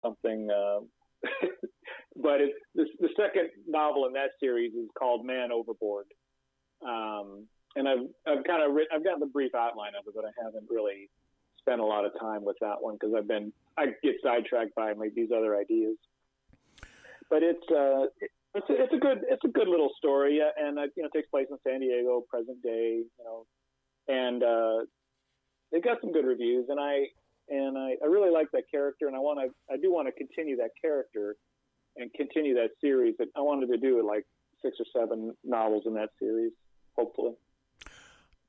something. But the second novel in that series is called Man Overboard. And I've gotten the brief outline of it, but I haven't really spent a lot of time with that one because I get sidetracked by these other ideas. But it's a good little story, and it takes place in San Diego, present day, and they got some good reviews, and I really like that character, and I do want to continue that character and continue that series. But I wanted to do like 6 or 7 novels in that series, hopefully.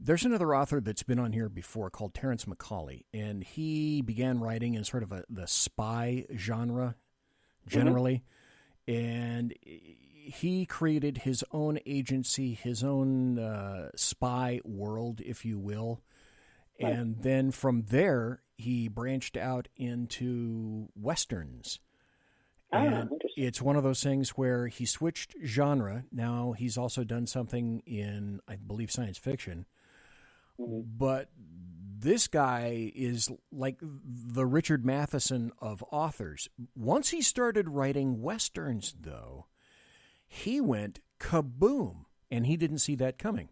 There's another author that's been on here before called Terrence McCauley, and he began writing in sort of the spy genre generally, and he created his own agency, his own spy world, if you will, and then from there he branched out into Westerns. And it's one of those things where he switched genre. Now he's also done something in, I believe, science fiction. But this guy is like the Richard Matheson of authors. Once he started writing Westerns, though, he went kaboom, and he didn't see that coming.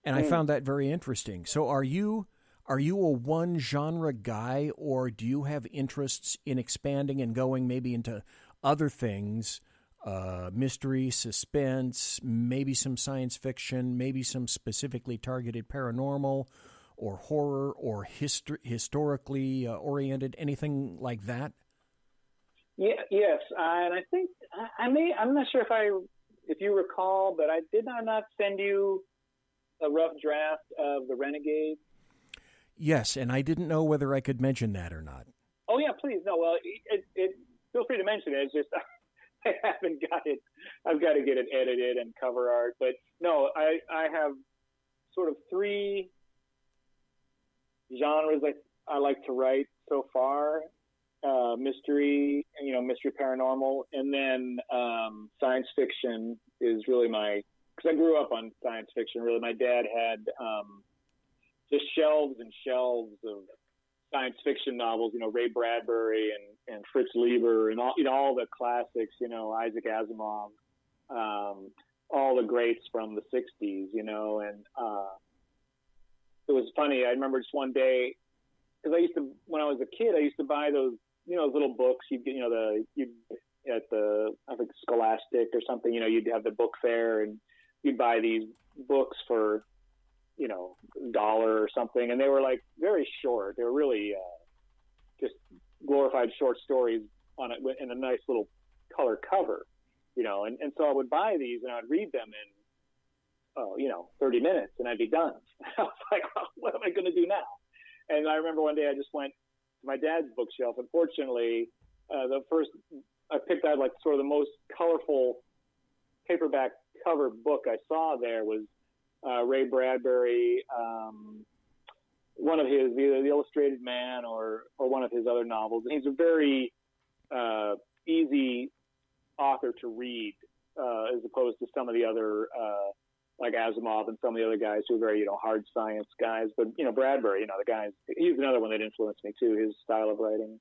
And I found that very interesting. So are you a one genre guy, or do you have interests in expanding and going maybe into other things? Mystery, suspense, maybe some science fiction, maybe some specifically targeted paranormal or horror or historically oriented, anything like that? Yeah, yes, and I think I'm not sure if you recall, but did I not send you a rough draft of The Renegade? Yes, and I didn't know whether I could mention that or not. Oh yeah, please. No, well, feel free to mention it. It's just I haven't got it. I've got to get it edited and cover art. But no, I have sort of 3 genres I like to write so far. Mystery, mystery paranormal, and then science fiction is really because I grew up on science fiction. Really, my dad had just shelves and shelves of science fiction novels, Ray Bradbury and Fritz Leiber and all the classics, Isaac Asimov, all the greats from the 60s, and it was funny. I remember just one day, because when I was a kid, I used to buy those, those little books you'd get, at the, I think Scholastic or something, you'd have the book fair and you'd buy these books for, $1 or something. And they were like very short. They were really just glorified short stories on it in a nice little color cover, and so I would buy these and I'd read them in, 30 minutes and I'd be done. I was like, well, what am I going to do now? And I remember one day I just went to my dad's bookshelf. Unfortunately, I picked out like sort of the most colorful paperback cover book I saw there was Ray Bradbury, one of his, either The Illustrated Man or one of his other novels. And he's a very easy author to read as opposed to some of the other, like Asimov and some of the other guys who are very, hard science guys. But, Bradbury, the guys, he's another one that influenced me too, his style of writing.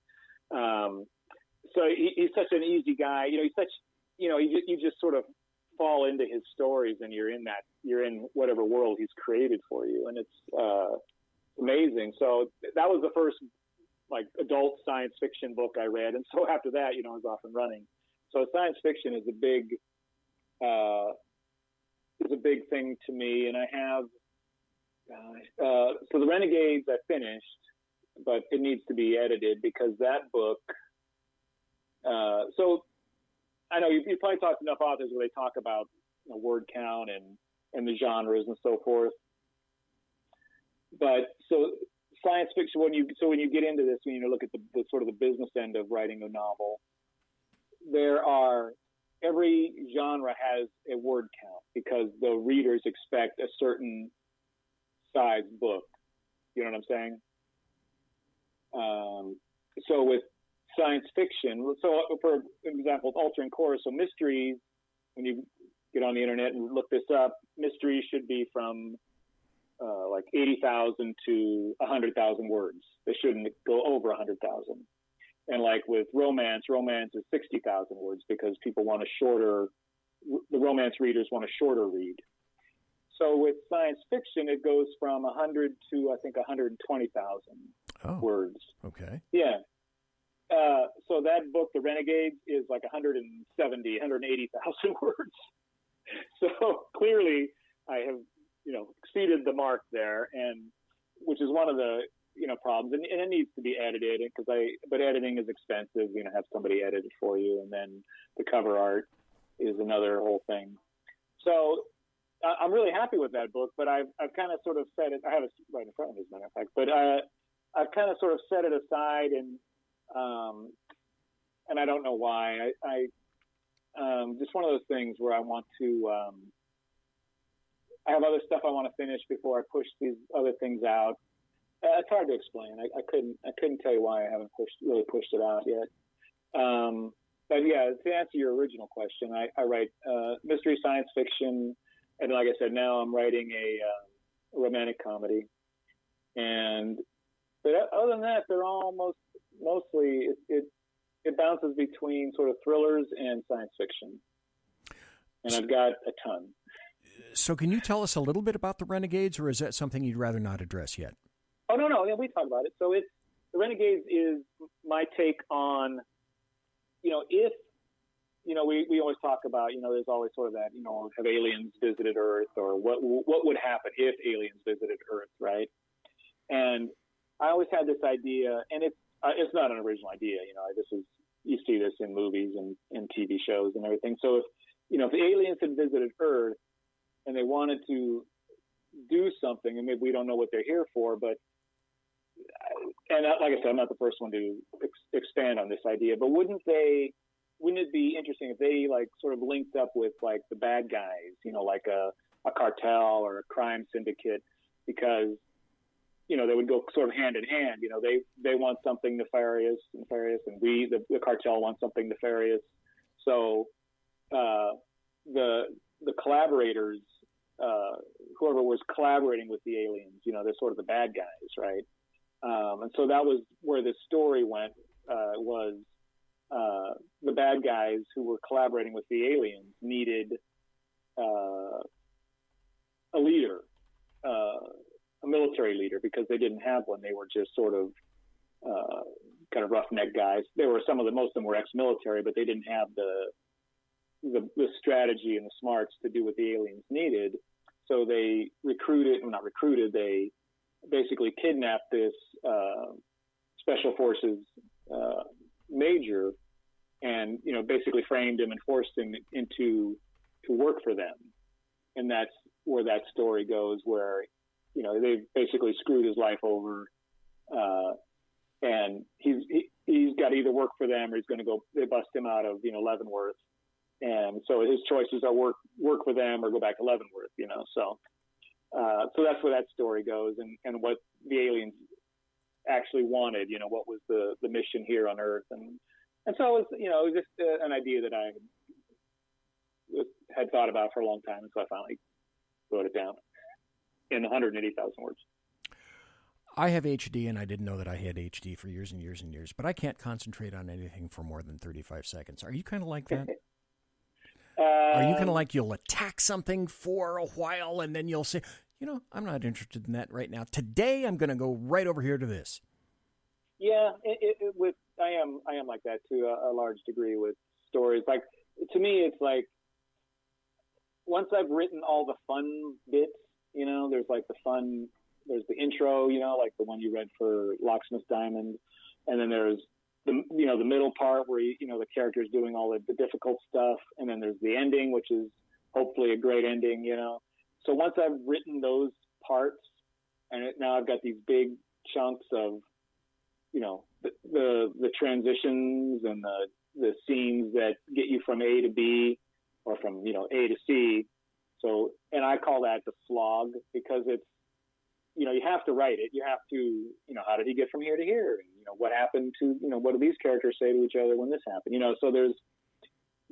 So he's such an easy guy. He's such, you just sort of fall into his stories and you're in whatever world he's created for you. And it's amazing. So that was the first like adult science fiction book I read. And so after that, I was off and running. So science fiction is a big thing to me. And I have, so The Renegades I finished, but it needs to be edited because that book, so I know you probably talked to enough authors where they talk about word count and the genres and so forth. But so science fiction, when you get into this, when you look at the sort of the business end of writing a novel, every genre has a word count because the readers expect a certain size book. You know what I'm saying? So with science fiction, so for example, Altering Chorus, so mysteries, when you get on the internet and look this up, mysteries should be from like 80,000 to 100,000 words. They shouldn't go over 100,000. And like with romance is 60,000 words because people want the romance readers want a shorter read. So with science fiction, it goes from 100 to, I think, 120,000 words. Okay. Yeah. So that book, The Renegades, is like 180,000 words. So clearly I have, exceeded the mark there, and which is one of the, problems. And it needs to be edited but editing is expensive, have somebody edit it for you. And then the cover art is another whole thing. So I'm really happy with that book, but I've kind of sort of set it, I have it right in front of me, as a matter of fact, but I've kind of sort of set it aside, and I don't know why. I just one of those things where I want to, I have other stuff I want to finish before I push these other things out. It's hard to explain. I couldn't tell you why I haven't really pushed it out yet. But yeah, to answer your original question, I write mystery science fiction, and like I said, now I'm writing a romantic comedy. But other than that, they're all mostly it bounces between sort of thrillers and science fiction, and I've got a ton. So can you tell us a little bit about the Renegades, or is that something you'd rather not address yet? Oh, no. Yeah, we talk about it. So the Renegades is my take on, if, we always talk about, there's always sort of that, have aliens visited Earth, or what would happen if aliens visited Earth, right? And I always had this idea, and it's not an original idea, you see this in movies and TV shows and everything. So if the aliens had visited Earth and they wanted to do something, and maybe we don't know what they're here for, but like I said, I'm not the first one to expand on this idea, but wouldn't it be interesting if they like sort of linked up with like the bad guys, like a cartel or a crime syndicate, because they would go sort of hand in hand. They want something nefarious, and the cartel wants something nefarious. So the collaborators, whoever was collaborating with the aliens, they're sort of the bad guys, right? And so that was where the story went, was the bad guys who were collaborating with the aliens needed a leader, a military leader, because they didn't have one. They were just sort of kind of roughneck guys. Most of them were ex-military, but they didn't have the strategy and the smarts to do what the aliens needed. So they they basically kidnapped this special forces major, and basically framed him and forced him to work for them. And that's where that story goes, where they basically screwed his life over, and he's got to either work for them, or he's going to go. They bust him out of Leavenworth, and so his choices are work for them or go back to Leavenworth. So that's where that story goes, and what the aliens actually wanted. What was the mission here on Earth, and so it was just an idea that I had thought about for a long time, and so I finally wrote it down in 180,000 words. I have HD, and I didn't know that I had HD for years and years and years, but I can't concentrate on anything for more than 35 seconds. Are you kind of like that? Are you kind of like you'll attack something for a while, and then you'll say, I'm not interested in that right now. Today, I'm going to go right over here to this. Yeah, I am like that to a large degree with stories. Like, to me, it's like once I've written all the fun bits, there's like there's the intro, like the one you read for Locksmith Diamond, and then there's the middle part where the character's doing all the difficult stuff, and then there's the ending, which is hopefully a great ending. So once I've written those parts, and now I've got these big chunks of the transitions and the scenes that get you from A to B, or from A to C. So, and I call that the slog, because it's you have to write it. You have to how did he get from here to here? And, what happened to what do these characters say to each other when this happened? So there's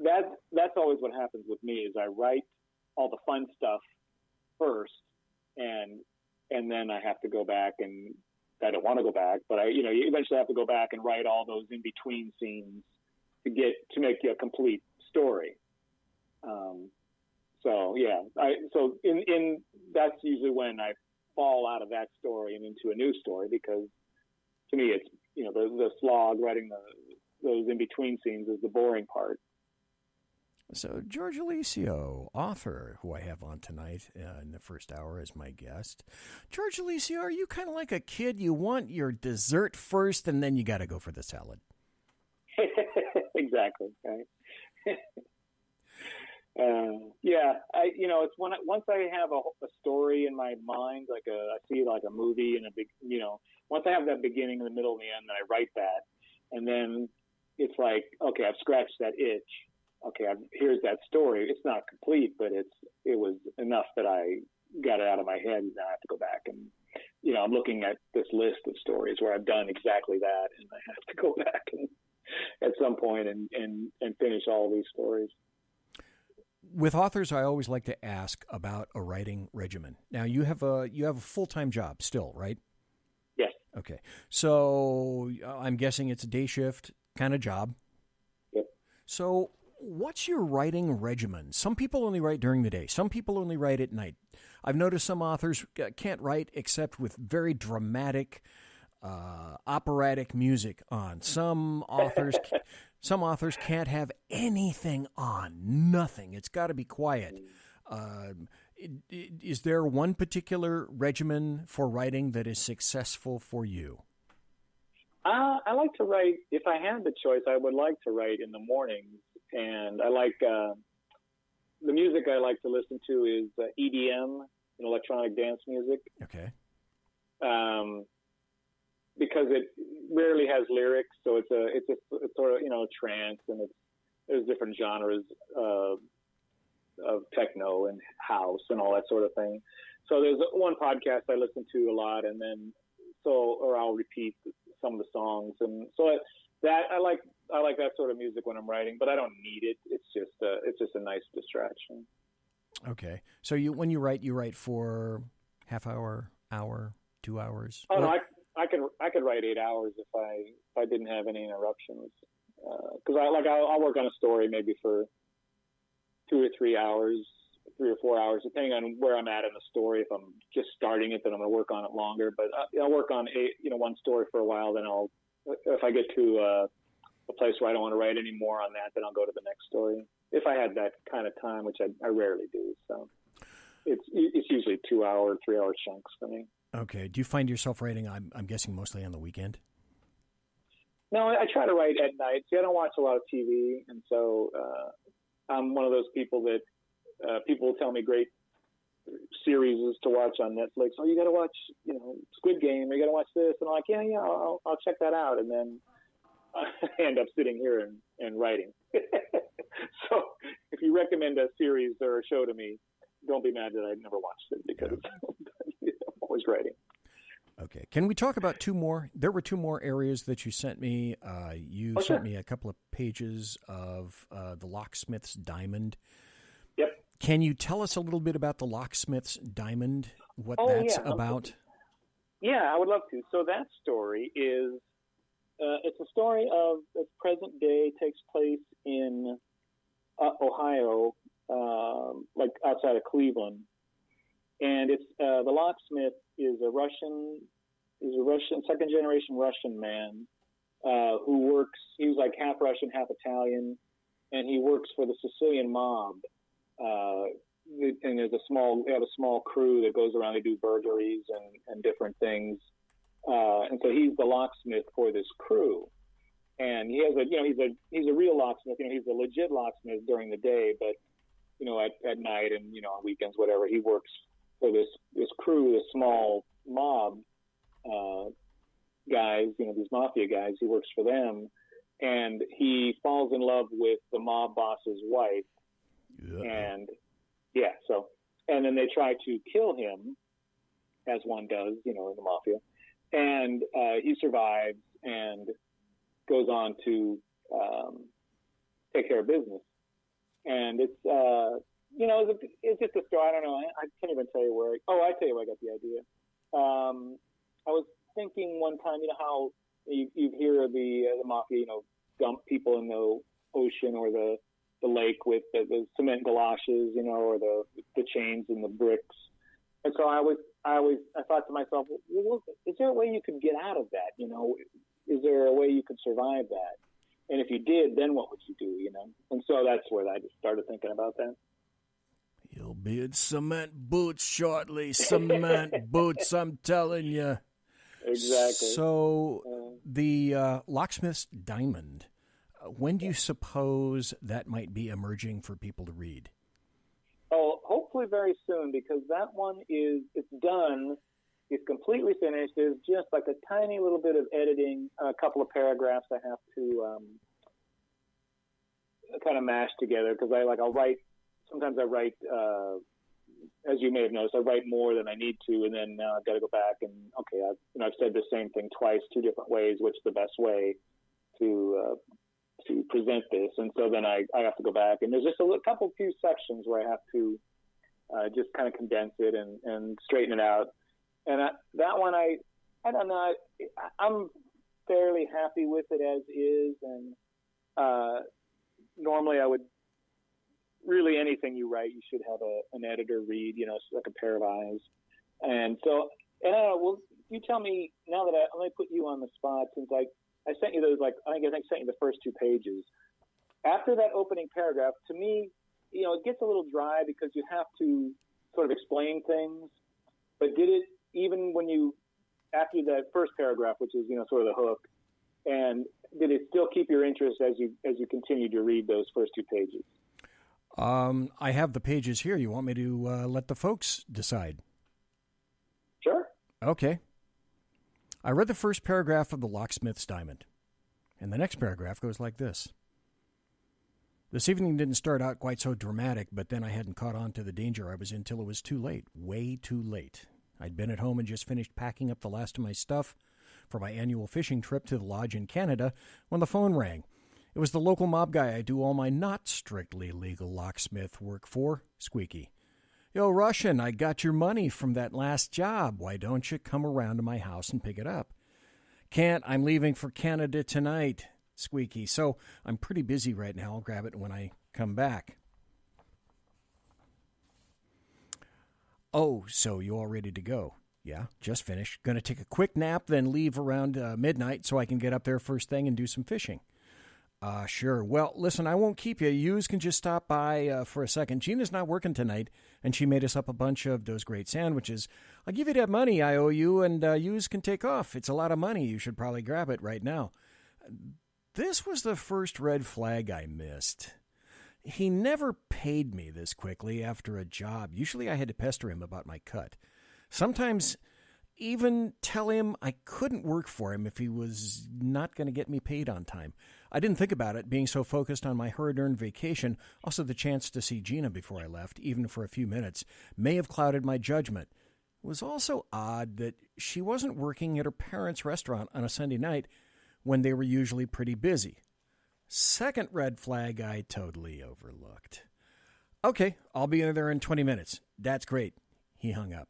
that's always what happens with me, is I write all the fun stuff first, and then I have to go back and I don't want to go back, but you eventually have to go back and write all those in between scenes to make you a complete story. So that's usually when I fall out of that story and into a new story, because to me it's the slog writing those in between scenes is the boring part. So George Eliseo, author, who I have on tonight in the first hour as my guest. George Eliseo, are you kind of like a kid? You want your dessert first, and then you got to go for the salad. Exactly. Right. It's once I have a story in my mind, I see like a movie and once I have that beginning, the middle, and the end, then I write that, and then it's like, okay, I've scratched that itch. Okay, here's that story. It's not complete, but it was enough that I got it out of my head. Now I have to go back and, I'm looking at this list of stories where I've done exactly that, and I have to go back and at some point and finish all these stories. With authors, I always like to ask about a writing regimen. Now, you have a full-time job still, right? Yes. Okay. So I'm guessing it's a day shift kind of job. Yep. So what's your writing regimen? Some people only write during the day. Some people only write at night. I've noticed some authors can't write except with very dramatic, operatic music on. Some authors can't have anything on, nothing. It's got to be quiet. Is there one particular regimen for writing that is successful for you? I like to write, if I had the choice, I would like to write in the mornings. And I like, the music I like to listen to is EDM, electronic dance music. Okay. Because it rarely has lyrics, so it's sort of trance, and there's different genres of techno and house and all that sort of thing. So there's one podcast I listen to a lot, and then I'll repeat some of the songs, and so that I like that sort of music when I'm writing, but I don't need it. It's just a nice distraction. Okay. So when you write for half hour, 2 hours? Oh, no, I could write 8 hours if I didn't have any interruptions. Because I'll work on a story maybe for 2 or 3 hours, 3 or 4 hours, depending on where I'm at in the story. If I'm just starting it, then I'm going to work on it longer. But I'll work on one story for a while. Then if I get to a place where I don't want to write any more on that, then I'll go to the next story. If I had that kind of time, which I rarely do. So it's usually 2 hour, 3 hour chunks for me. Okay. Do you find yourself writing, I'm guessing, mostly on the weekend? No, I try to write at night. See, I don't watch a lot of TV, and so I'm one of those people that people will tell me great series to watch on Netflix. Oh, you got to watch, Squid Game, or you got to watch this, and I'm like, yeah, I'll check that out, and then I end up sitting here and writing. So if you recommend a series or a show to me, don't be mad that I never watched it, because I'm always writing. Okay. Can we talk about two more? There were two more areas that you sent me. You sent me a couple of pages of the Locksmith's Diamond. Yep. Can you tell us a little bit about the Locksmith's Diamond, what that's about? Yeah, I would love to. So that story is, it's a story of its present day, takes place in Ohio, like outside of Cleveland. And it's the locksmith is a Russian second generation Russian man who works. He was like half Russian, half Italian, and he works for the Sicilian mob. And there's they have a small crew that goes around. They do burglaries and different things. And so he's the locksmith for this crew. And he has he's a real locksmith. He's a legit locksmith during the day, but at night and on weekends, whatever, he works for this crew, this small mob guys, these mafia guys. He works for them, and he falls in love with the mob boss's wife. Yeah. And then they try to kill him, as one does, in the mafia. And he survives and goes on to take care of business. And it's just a story. I don't know. I can't even tell you where. I tell you where I got the idea. thinking one time, how you hear of the mafia, dump people in the ocean or the lake with the cement galoshes, or the chains and the bricks. And so I thought to myself, well, is there a way you could get out of that? Is there a way you could survive that? And if you did, then what would you do? And so that's where I just started thinking about that. You'll be in cement boots shortly. Cement boots, I'm telling you. Exactly. So the locksmith's diamond, when do you suppose that might be emerging for people to read? Oh, hopefully very soon, because that one it's done. It's completely finished. There's just like a tiny little bit of editing, a couple of paragraphs I have to kind of mash together, because I'll write. Sometimes I write, as you may have noticed, I write more than I need to, and then now I've got to go back and I've said the same thing twice, two different ways. What's the best way to present this? And so then I have to go back, and there's just a few sections where I have to just kind of condense it and straighten it out. And that one, I don't know, I'm fairly happy with it as is, and normally I would. Really, anything you write, you should have an editor read, like a pair of eyes. And so, well, you tell me now that I'm going to put you on the spot, since I sent you those, I think I sent you the first 2 pages. After that opening paragraph, to me, it gets a little dry because you have to sort of explain things. But did it, even after that first paragraph, which is, sort of the hook, and did it still keep your interest as you continued to read those first 2 pages? I have the pages here. You want me to let the folks decide? Sure. Okay. I read the first paragraph of The Locksmith's Diamond, and the next paragraph goes like this. This evening didn't start out quite so dramatic, but then I hadn't caught on to the danger I was in till it was too late, way too late. I'd been at home and just finished packing up the last of my stuff for my annual fishing trip to the lodge in Canada when the phone rang. It was the local mob guy I do all my not strictly legal locksmith work for, Squeaky. Yo, Russian, I got your money from that last job. Why don't you come around to my house and pick it up? Can't. I'm leaving for Canada tonight, Squeaky. So I'm pretty busy right now. I'll grab it when I come back. Oh, so you all ready to go? Yeah, just finished. Gonna take a quick nap, then leave around midnight so I can get up there first thing and do some fishing. Sure. Well, listen, I won't keep you. Yous can just stop by for a second. Gina's not working tonight, and she made us up a bunch of those great sandwiches. I'll give you that money I owe you, and yous can take off. It's a lot of money. You should probably grab it right now. This was the first red flag I missed. He never paid me this quickly after a job. Usually I had to pester him about my cut. Sometimes even tell him I couldn't work for him if he was not going to get me paid on time. I didn't think about it, being so focused on my hard-earned vacation. Also, the chance to see Gina before I left, even for a few minutes, may have clouded my judgment. It was also odd that she wasn't working at her parents' restaurant on a Sunday night when they were usually pretty busy. Second red flag I totally overlooked. Okay, I'll be in there in 20 minutes. That's great. He hung up.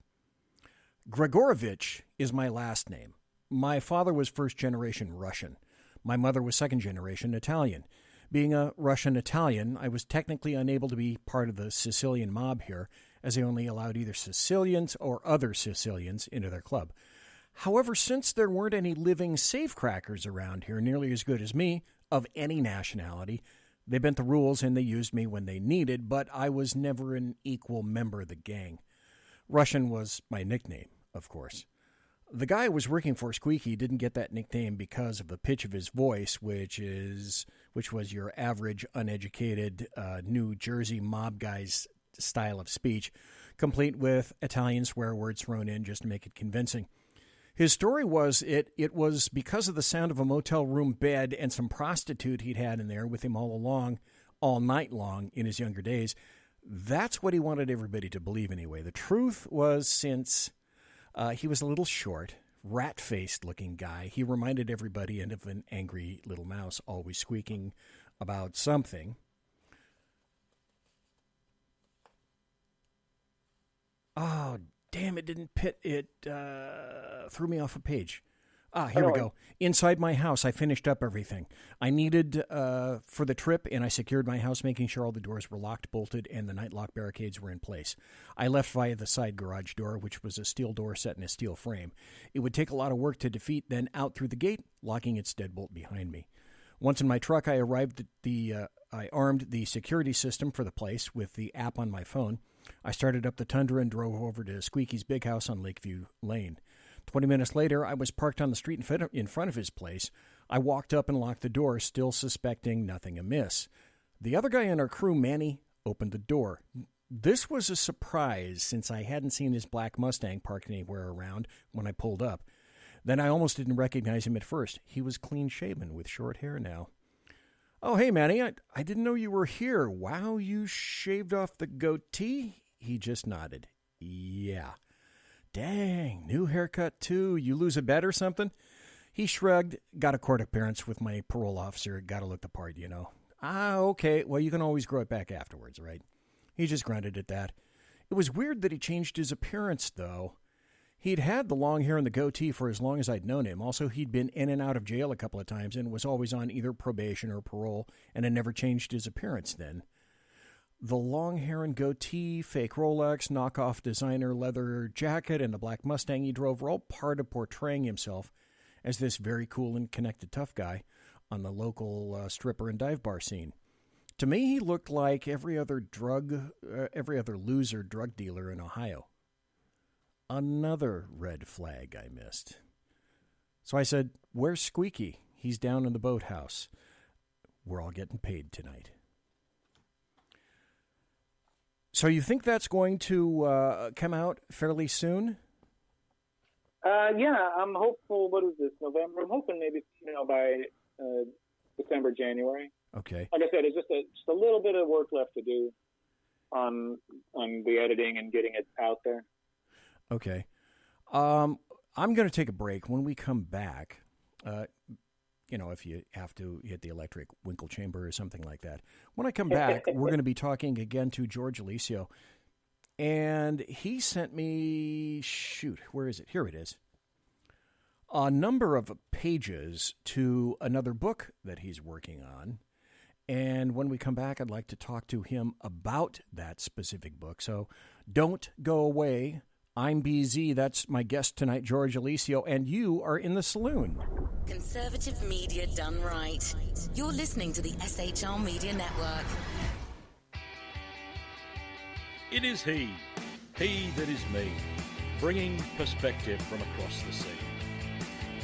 Grigorovich is my last name. My father was first-generation Russian. My mother was second-generation Italian. Being a Russian-Italian, I was technically unable to be part of the Sicilian mob here, as they only allowed either Sicilians or other Sicilians into their club. However, since there weren't any living safecrackers around here nearly as good as me, of any nationality, they bent the rules and they used me when they needed, but I was never an equal member of the gang. Russian was my nickname, of course. The guy I was working for, Squeaky, didn't get that nickname because of the pitch of his voice, which was your average, uneducated New Jersey mob guy's style of speech, complete with Italian swear words thrown in just to make it convincing. His story was it was because of the sound of a motel room bed and some prostitute he'd had in there with him all night long in his younger days. That's what he wanted everybody to believe anyway. The truth was, since he was a little short, rat-faced looking guy, he reminded everybody of an angry little mouse always squeaking about something. Oh, damn, it didn't pit. It threw me off a page. Here we go. Inside my house, I finished up everything I needed for the trip, and I secured my house, making sure all the doors were locked, bolted, and the night lock barricades were in place. I left via the side garage door, which was a steel door set in a steel frame. It would take a lot of work to defeat, then out through the gate, locking its deadbolt behind me. Once in my truck, I armed the security system for the place with the app on my phone. I started up the Tundra and drove over to Squeaky's big house on Lakeview Lane. 20 minutes later, I was parked on the street in front of his place. I walked up and locked the door, still suspecting nothing amiss. The other guy in our crew, Manny, opened the door. This was a surprise, since I hadn't seen his black Mustang parked anywhere around when I pulled up. Then I almost didn't recognize him at first. He was clean-shaven with short hair now. "Oh, hey, Manny, I didn't know you were here. Wow, you shaved off the goatee?" He just nodded. "Yeah." "Dang, new haircut, too. You lose a bet or something?" He shrugged. "Got a court appearance with my parole officer. Got to look the part, you know." Okay. Well, you can always grow it back afterwards, right?" He just grunted at that. It was weird that he changed his appearance, though. He'd had the long hair and the goatee for as long as I'd known him. Also, he'd been in and out of jail a couple of times and was always on either probation or parole, and had never changed his appearance then. The long hair and goatee, fake Rolex, knockoff designer leather jacket, and the black Mustang he drove were all part of portraying himself as this very cool and connected tough guy on the local stripper and dive bar scene. To me, he looked like every other loser drug dealer in Ohio. Another red flag I missed. So I said, "Where's Squeaky?" "He's down in the boathouse. We're all getting paid tonight." So you think that's going to come out fairly soon? Yeah, I'm hopeful. What is this, November? I'm hoping maybe by December, January. Okay. Like I said, it's just a little bit of work left to do on the editing and getting it out there. Okay. I'm going to take a break. When we come back, if you have to hit the electric winkle chamber or something like that. When I come back, we're going to be talking again to George Eliseo. And he sent me, where is it? Here it is. A number of pages to another book that he's working on. And when we come back, I'd like to talk to him about that specific book. So don't go away. I'm BZ. That's my guest tonight, George Eliseo, and you are in the Saloon. Conservative media done right. You're listening to the SHR Media Network. It is he that is me, bringing perspective from across the sea.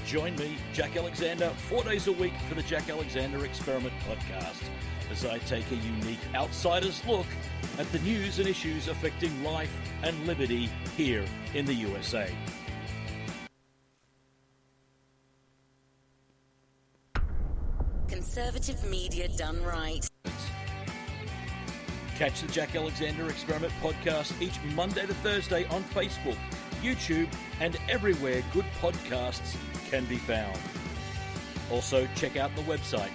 Join me, Jack Alexander, 4 days a week for the Jack Alexander Experiment podcast, as I take a unique outsider's look at the news and issues affecting life and liberty here in the USA. Conservative media done right. Catch the Jack Alexander Experiment podcast each Monday to Thursday on Facebook, YouTube, and everywhere good podcasts can be found. Also, check out the website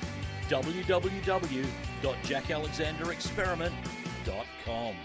www.jackalexanderexperiment.com.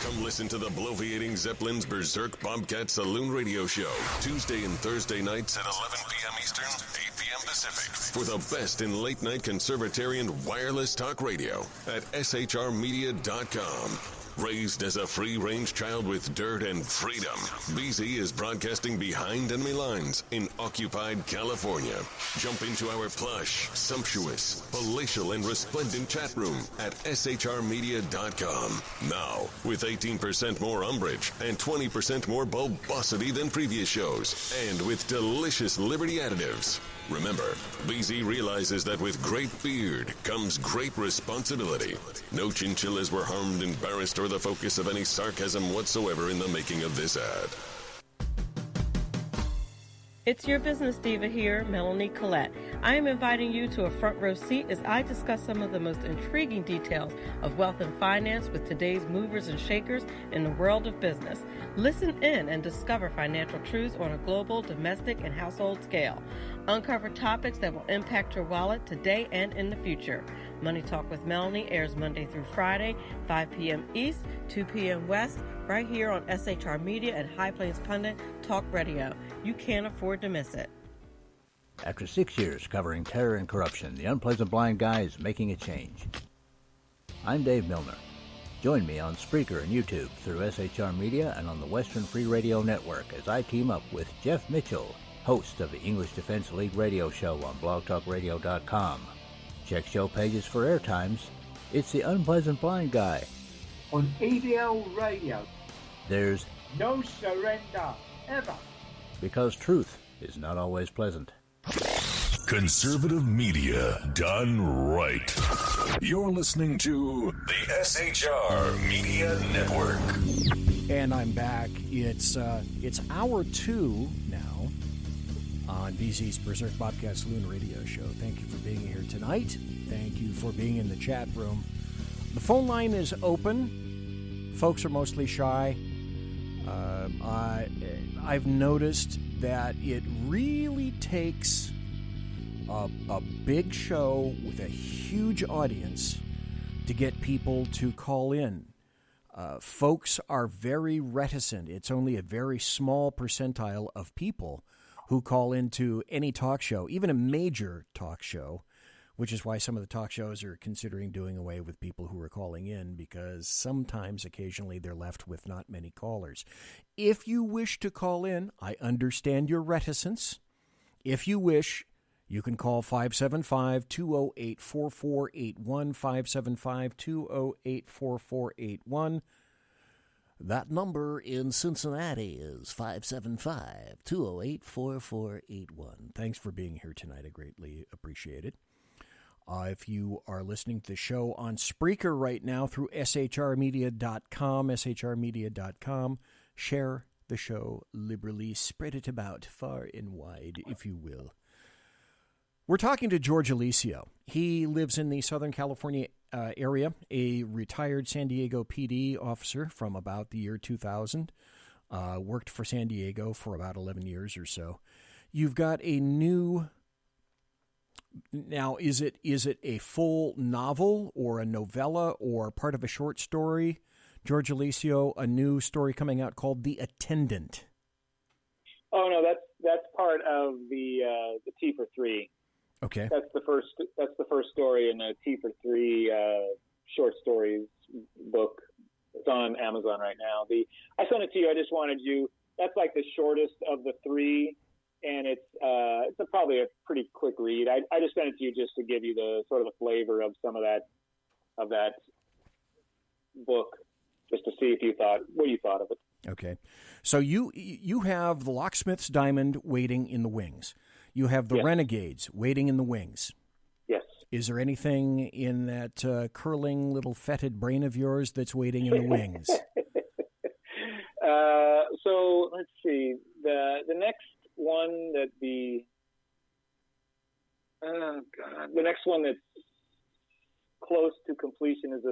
Come listen to the bloviating Zeppelin's Berserk Bobcat Saloon radio show, Tuesday and Thursday nights at 11 p.m. Eastern, 8 p.m. Pacific, for the best in late-night conservatarian wireless talk radio at shrmedia.com. Raised as a free-range child with dirt and freedom, BZ is broadcasting behind enemy lines in occupied California. Jump into our plush, sumptuous, palatial, and resplendent chat room at shrmedia.com. Now, with 18% more umbrage and 20% more bulbosity than previous shows, and with delicious Liberty additives. Remember, BZ realizes that with great beard comes great responsibility. No chinchillas were harmed, embarrassed, or the focus of any sarcasm whatsoever in the making of this ad. It's your business diva here, Melanie Collette. I am inviting you to a front row seat as I discuss some of the most intriguing details of wealth and finance with today's movers and shakers in the world of business. Listen in and discover financial truths on a global, domestic, and household scale. Uncover topics that will impact your wallet today and in the future. Money Talk with Melanie airs Monday through Friday, 5 p.m. East, 2 p.m. West, right here on SHR Media and High Plains Pundit Talk Radio. You can't afford to miss it. After 6 years covering terror and corruption, the Unpleasant Blind Guy is making a change. I'm Dave Milner. Join me on Spreaker and YouTube through SHR Media and on the Western Free Radio Network as I team up with Jeff Mitchell, host of the English Defense League radio show on blogtalkradio.com. Check show pages for airtimes. It's the Unpleasant Blind Guy. On EDL Radio. There's no surrender, ever. Because truth is not always pleasant. Conservative media done right. You're listening to the SHR Media Network. And I'm back. It's hour 2 now on BZ's Berserk Bobcat Saloon radio show. Thank you for being here tonight. Thank you for being in the chat room. The phone line is open. Folks are mostly shy. I've noticed that it really takes a big show with a huge audience to get people to call in. Folks are very reticent. It's only a very small percentile of people who call into any talk show, even a major talk show, which is why some of the talk shows are considering doing away with people who are calling in, because sometimes, occasionally, they're left with not many callers. If you wish to call in, I understand your reticence. If you wish, you can call 575-208-4481, 575-208-4481. That number in Cincinnati is 575-208-4481. Thanks for being here tonight. I greatly appreciate it. If you are listening to the show on Spreaker right now through shrmedia.com, share the show liberally. Spread it about far and wide, if you will. We're talking to George Eliseo. He lives in the Southern California area, a retired San Diego PD officer from about the year 2000. Worked for San Diego for about 11 years or so. You've got a new... Now, is it a full novel or a novella or part of a short story? George Eliseo, a new story coming out called The Attendant. Oh no, that's part of the T for 3. Okay. That's the first story in the T for 3 short stories book. It's on Amazon right now. I sent it to you. I just wanted you. That's like the shortest of the 3. And it's probably a pretty quick read. I just sent it to you just to give you the sort of the flavor of some of that book, just to see what you thought of it. Okay, so you have the Locksmith's Diamond waiting in the wings. You have the Renegades waiting in the wings. Yes. Is there anything in that curling little fetid brain of yours that's waiting in the wings? So let's see. The next one that the next one that's close to completion is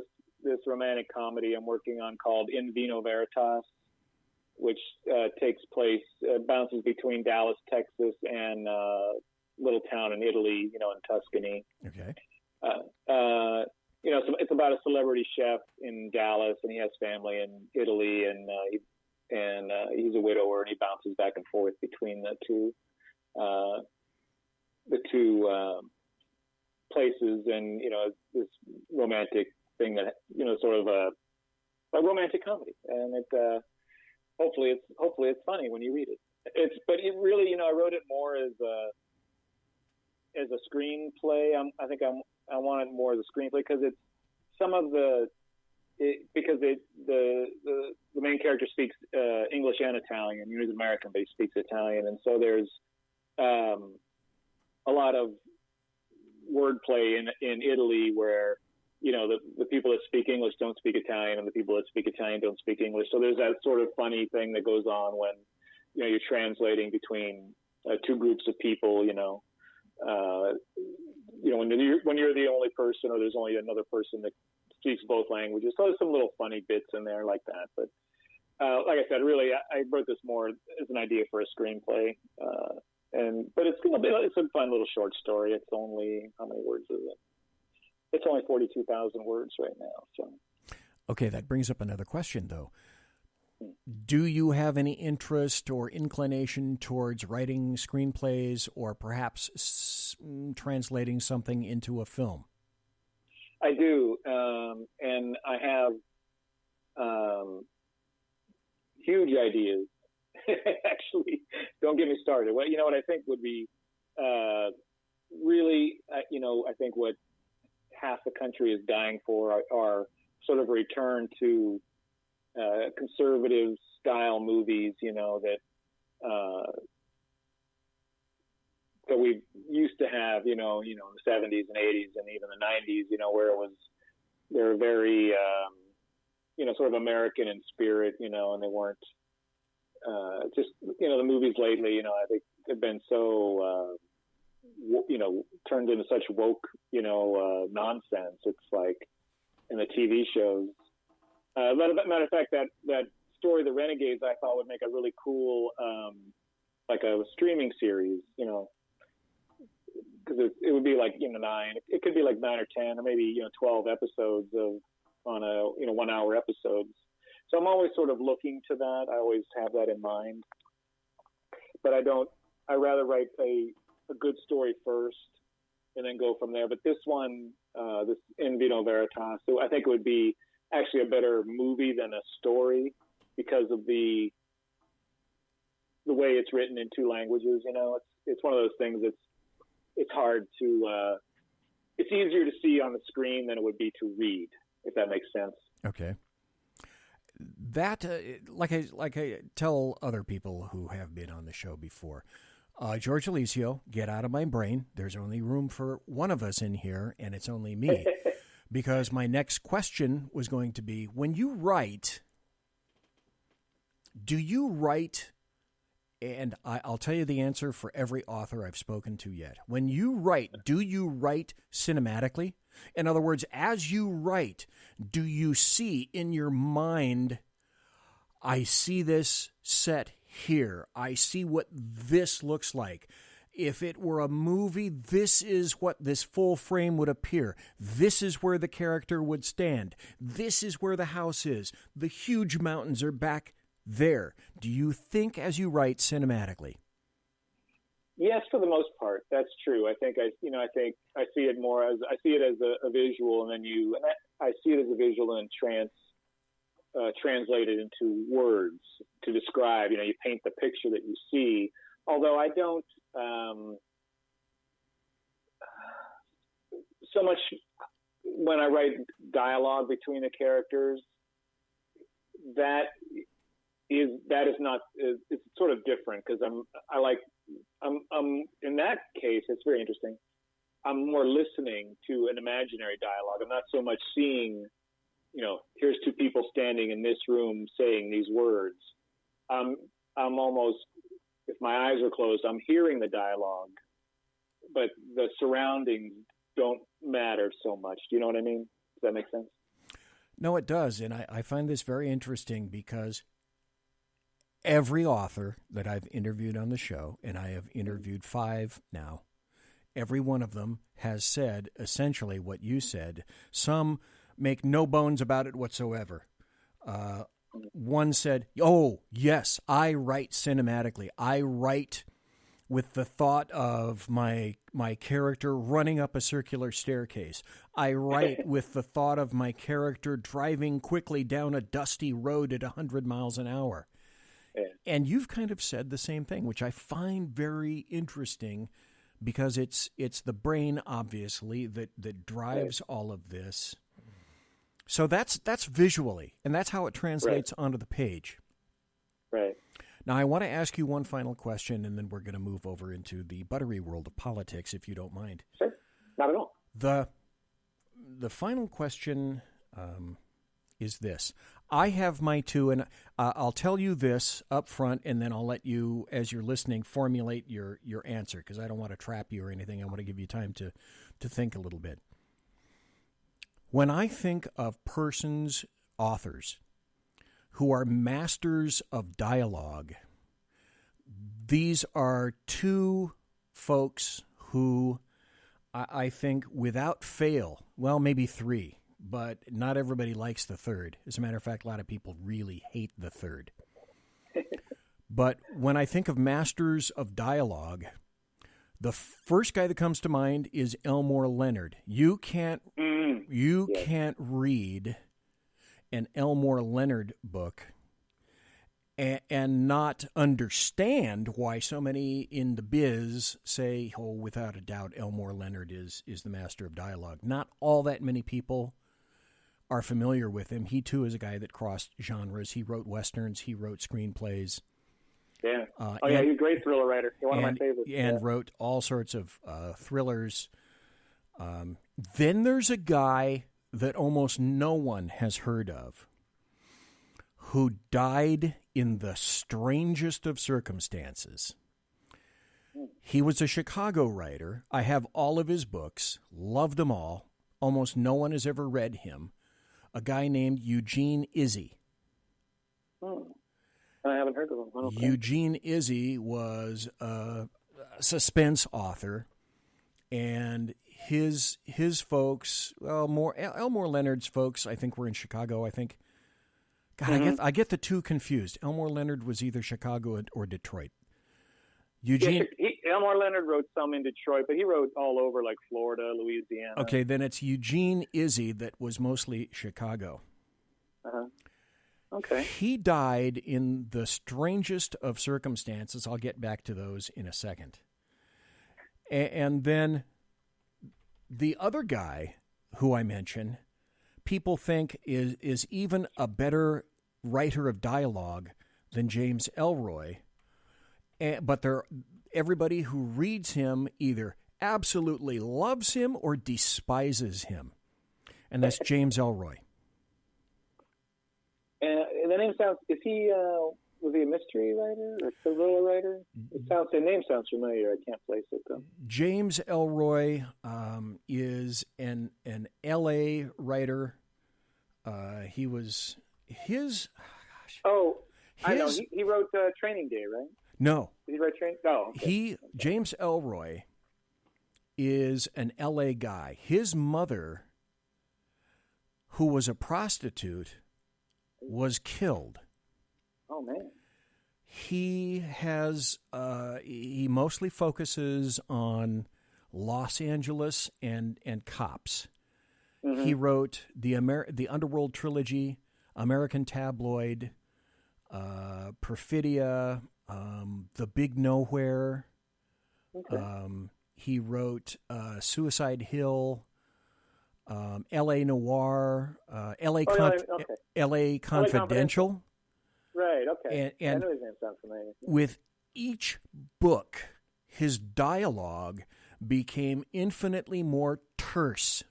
this romantic comedy I'm working on called In Vino Veritas, which takes place, bounces between Dallas, Texas, and little town in Italy, in Tuscany. Okay. So it's about a celebrity chef in Dallas, and he has family in Italy, and he's a widower, and he bounces back and forth between the two places, and this romantic thing that sort of a romantic comedy, and it hopefully it's funny when you read it. But it really I wrote it more as a screenplay. I want it more as a screenplay because it's some of the main character speaks English and Italian. He's American, but he speaks Italian, and so there's a lot of wordplay in Italy where the people that speak English don't speak Italian, and the people that speak Italian don't speak English. So there's that sort of funny thing that goes on when you're translating between two groups of people. When you're the only person, or there's only another person that speaks both languages. So there's some little funny bits in there like that. But like I said, really, I wrote this more as an idea for a screenplay. But it's a fun little short story. It's only, how many words is it? It's only 42,000 words right now. So. Okay, that brings up another question, though. Do you have any interest or inclination towards writing screenplays or perhaps translating something into a film? I do, and I have huge ideas. Actually, don't get me started. What I think would be really, I think what half the country is dying for are sort of a return to conservative style movies, that we used to have, in the 70s and 80s and even the 90s, where they were very, sort of American in spirit, and they weren't just, the movies lately, I think have been so, turned into such woke, nonsense. It's like in the TV shows. Matter of fact, that story, The Renegades, I thought would make a really cool, like a streaming series, because it would be like, it could be like 9 or 10 or maybe, 12 episodes on a, 1 hour episodes. So I'm always sort of looking to that. I always have that in mind, but I rather write a good story first and then go from there. But this one, this In Vino Veritas, so I think it would be actually a better movie than a story because of the way it's written in 2 languages. It's one of those things it's hard to, it's easier to see on the screen than it would be to read, if that makes sense. Okay. That, like I tell other people who have been on the show before, George Eliseo, get out of my brain. There's only room for one of us in here, and it's only me. Because my next question was going to be, when you write, do you write, and I'll tell you the answer for every author I've spoken to yet. When you write, do you write cinematically? In other words, as you write, do you see in your mind, I see this set here. I see what this looks like. If it were a movie, this is what this full frame would appear. This is where the character would stand. This is where the house is. The huge mountains are back there. Do you think as you write cinematically? Yes, for the most part, that's true. I think I see it more as a visual, and then I see it as a visual and translate it into words to describe. You paint the picture that you see. Although I don't so much when I write dialogue between the characters. That is not. It's sort of different because I'm in that case. It's very interesting. I'm more listening to an imaginary dialogue. I'm not so much seeing. Here's 2 people standing in this room saying these words. I'm almost. If my eyes are closed, I'm hearing the dialogue, but the surroundings don't matter so much. Do you know what I mean? Does that make sense? No, it does. And I find this very interesting because every author that I've interviewed on the show, and I have interviewed 5 now, every one of them has said essentially what you said. Some make no bones about it whatsoever. One said, oh, yes, I write cinematically. I write with the thought of my character running up a circular staircase. I write with the thought of my character driving quickly down a dusty road at 100 miles an hour. Yeah. And you've kind of said the same thing, which I find very interesting because it's the brain, obviously, that drives all of this. So that's visually, and that's how it translates onto the page. Right. Now, I want to ask you one final question, and then we're going to move over into the buttery world of politics, if you don't mind. Sure. Not at all. The final question is this. I have my 2, and I'll tell you this up front, and then I'll let you, as you're listening, formulate your answer, because I don't want to trap you or anything. I want to give you time to think a little bit. When I think of authors, who are masters of dialogue, these are 2 folks who I think without fail, well, maybe 3, but not everybody likes the third. As a matter of fact, a lot of people really hate the third. But when I think of masters of dialogue, the first guy that comes to mind is Elmore Leonard. You can't read an Elmore Leonard book and not understand why so many in the biz say, oh, without a doubt, Elmore Leonard is the master of dialogue. Not all that many people are familiar with him. He, too, is a guy that crossed genres. He wrote Westerns. He wrote screenplays. Yeah. He's a great thriller writer. He's one of my favorites. And wrote all sorts of thrillers. Then there's a guy that almost no one has heard of who died in the strangest of circumstances. He was a Chicago writer. I have all of his books, love them all. Almost no one has ever read him. A guy named Eugene Izzy. I haven't heard of him. Okay. Eugene Izzy was a suspense author, and his folks, Elmore Leonard's folks, I think, were in Chicago. I think. God, I get the two confused. Elmore Leonard was either Chicago or Detroit. Elmore Leonard wrote some in Detroit, but he wrote all over, like Florida, Louisiana. Okay, then it's Eugene Izzy that was mostly Chicago. Okay. He died in the strangest of circumstances. I'll get back to those in a second. And then the other guy who I mentioned, people think is even a better writer of dialogue than James Ellroy. But everybody who reads him either absolutely loves him or despises him. And that's James Ellroy. And the name sounds, was he a mystery writer or thriller writer? The name sounds familiar. I can't place it, though. James Ellroy is an L.A. writer. He was his. I know. He wrote Training Day, right? No. Did he write Training? Oh, okay. James Ellroy is an L.A. guy. His mother, who was a prostitute, was killed. Oh, man. He mostly focuses on Los Angeles and cops. Mm-hmm. He wrote the Underworld trilogy, American Tabloid, Perfidia, The Big Nowhere. Okay. He wrote Suicide Hill, L.A. Noir, L.A. Confidential. Right, okay. And I know his name sounds familiar. With each book, his dialogue became infinitely more terse.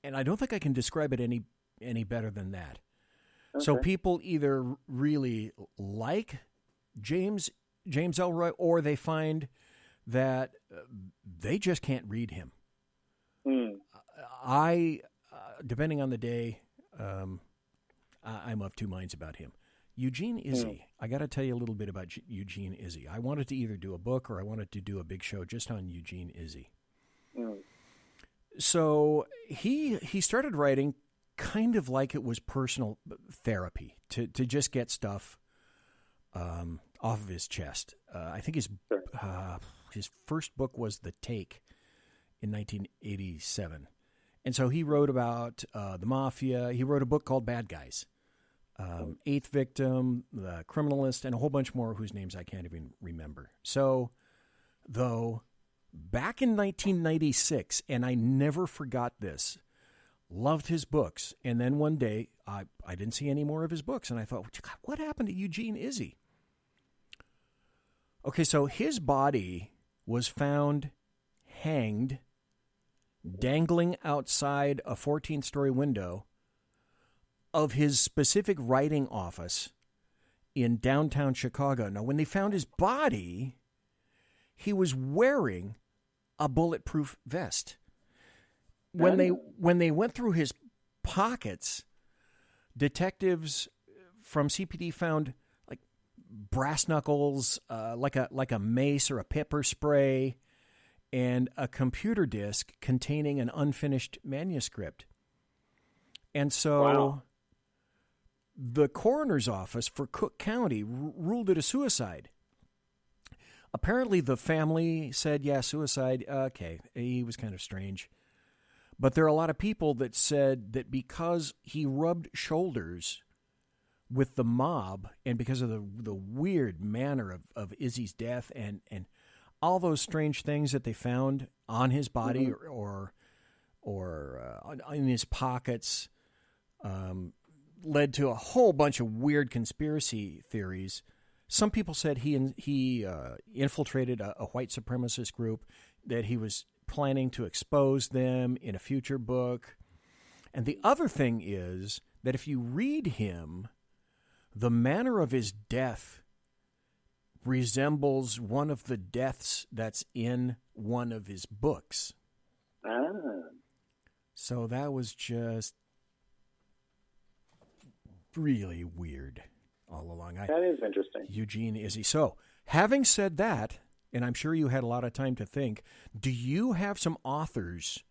And I don't think I can describe it any better than that. Okay. So people either really like James Ellroy, or they find that they just can't read him. Depending on the day, I'm of two minds about him. Eugene Izzy, I got to tell you a little bit about Eugene Izzy. I wanted to either do a book or I wanted to do a big show just on Eugene Izzy. So he started writing kind of like it was personal therapy to just get stuff off of his chest. I think his first book was The Take in 1987. And so he wrote about the mafia. He wrote a book called Bad Guys, Eighth Victim, The Criminalist, and a whole bunch more whose names I can't even remember. So, though, back in 1996, and I never forgot this, loved his books. And then one day, I didn't see any more of his books, and I thought, what happened to Eugene Izzy? Okay, so his body was found hanged, dangling outside a 14-story window of his specific writing office in downtown Chicago. Now, when they found his body, he was wearing a bulletproof vest. When they went through his pockets, detectives from CPD found like brass knuckles, like a mace or a pepper spray, and a computer disk containing an unfinished manuscript. And so the coroner's office for Cook County ruled it a suicide. Apparently the family said, yeah, suicide. Okay, he was kind of strange. But there are a lot of people that said that because he rubbed shoulders with the mob and because of the weird manner of Izzy's death and all those strange things that they found on his body or in his pockets led to a whole bunch of weird conspiracy theories. Some people said he infiltrated a white supremacist group, that he was planning to expose them in a future book. And the other thing is that if you read him, the manner of his death resembles one of the deaths that's in one of his books. So that was just really weird all along. That is interesting. Eugene Izzy. So, having said that, and I'm sure you had a lot of time to think, do you have some authors,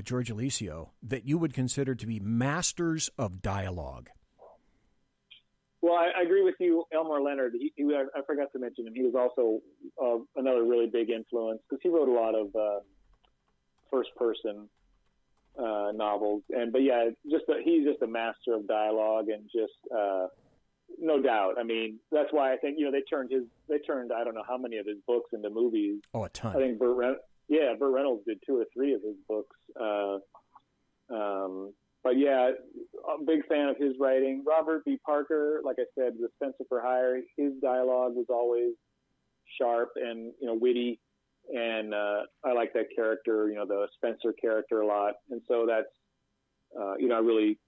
George Eliseo, that you would consider to be masters of dialogue? Well, I agree with you, Elmore Leonard. I forgot to mention him. He was also another really big influence because he wrote a lot of first-person novels. But yeah, he's just a master of dialogue and just no doubt. I mean, that's why I think they turned I don't know how many of his books into movies. Oh, a ton. I think Burt Reynolds did 2 or 3 of his books. But yeah, I'm a big fan of his writing. Robert B. Parker, like I said, the Spencer for Hire, his dialogue was always sharp and witty, and I like that character, the Spencer character a lot, and so that's I really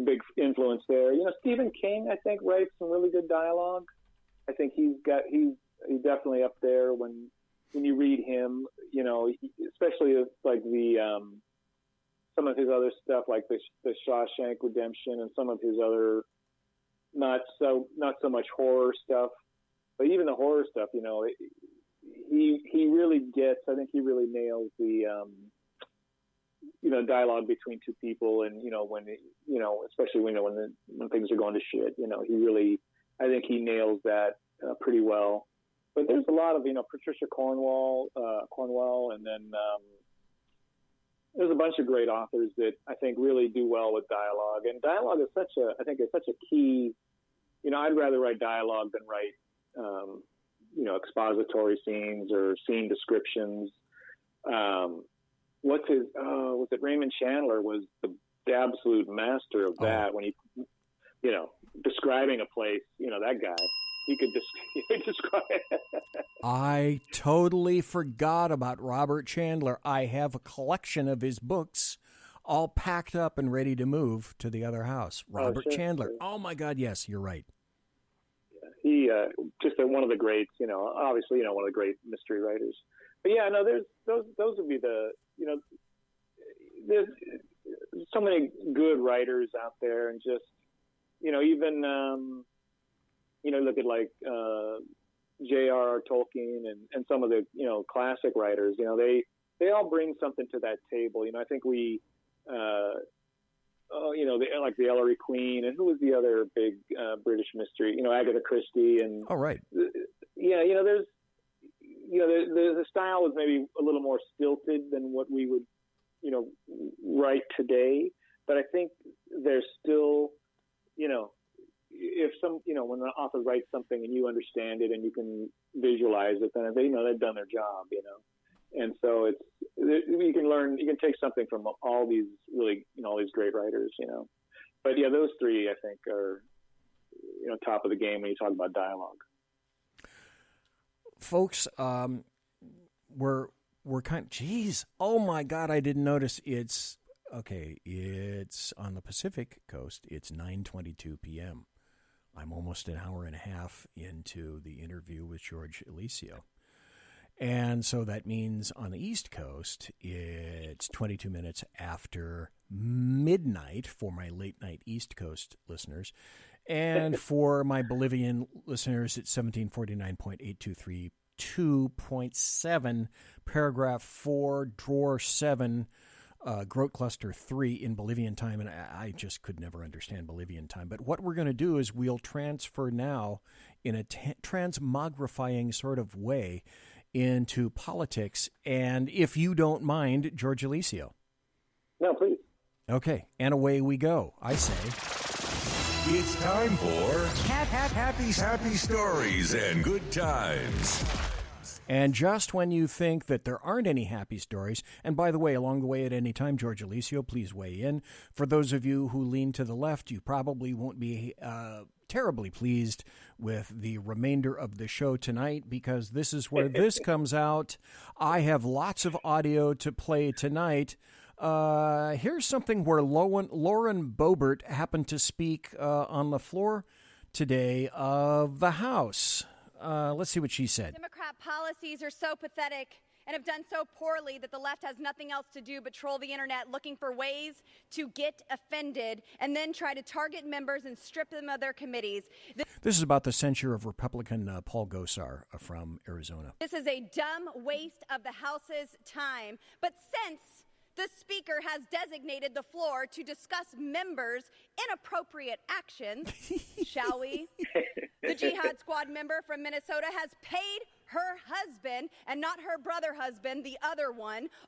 big influence there. Stephen King, I think, writes some really good dialogue. I think he's definitely up there when you read him, especially if, like some of his other stuff, like the Shawshank Redemption and some of his other not so much horror stuff, but even the horror stuff, he really gets. I think he really nails the dialogue between two people, and when especially when things are going to shit, I think he nails that pretty well. But there's a lot of Patricia Cornwell, and then there's a bunch of great authors that I think really do well with dialogue. And dialogue is such a key. I'd rather write dialogue than write expository scenes or scene descriptions. Was it Raymond Chandler was the absolute master of that when he, describing a place, that guy, he could describe it. I totally forgot about Robert Chandler. I have a collection of his books all packed up and ready to move to the other house. Robert Chandler. Sure. Oh my God. Yes, you're right. He just one of the greats, obviously, one of the great mystery writers. But yeah, no, there's those would be the, there's so many good writers out there, and just, even, look at like J.R.R. Tolkien and some of the, classic writers, they all bring something to that table. I think we, like the Ellery Queen, and who was the other big British mystery, Agatha Christie, and oh right, yeah, there's the style is maybe a little more stilted than what we would write today, but I think there's still if when an author writes something and you understand it and you can visualize it, then they've done their job, and so you can take something from all these really, all these great writers, but yeah, those 3 I think are, top of the game when you talk about dialogue. Folks, we're kind of, geez, oh my God, I didn't notice it's on the Pacific coast. It's 9:22 p.m. I'm almost an hour and a half into the interview with George Eliseo. And so that means on the East Coast, it's 22 minutes after midnight for my late night East Coast listeners. And for my Bolivian listeners, it's 1749.823 2.7, paragraph 4, drawer 7, Grote Cluster 3 in Bolivian time, and I just could never understand Bolivian time. But what we're going to do is we'll transfer now in a transmogrifying sort of way into politics. And if you don't mind, George Eliseo. No, please. Okay, and away we go. I say... It's time for happy stories and good times. And just when you think that there aren't any happy stories, and by the way, along the way at any time, George Eliseo, please weigh in. For those of you who lean to the left, you probably won't be terribly pleased with the remainder of the show tonight, because this is where this comes out. I have lots of audio to play tonight. Here's something where Lauren Boebert happened to speak on the floor today of the House. Let's see what she said. Democrat policies are so pathetic and have done so poorly that the left has nothing else to do but troll the internet looking for ways to get offended and then try to target members and strip them of their committees. This is about the censure of Republican Paul Gosar from Arizona. This is a dumb waste of the House's time. But since the Speaker has designated the floor to discuss members' inappropriate actions, shall we? The Jihad Squad member from Minnesota has paid her husband, and not her brother husband, the other one,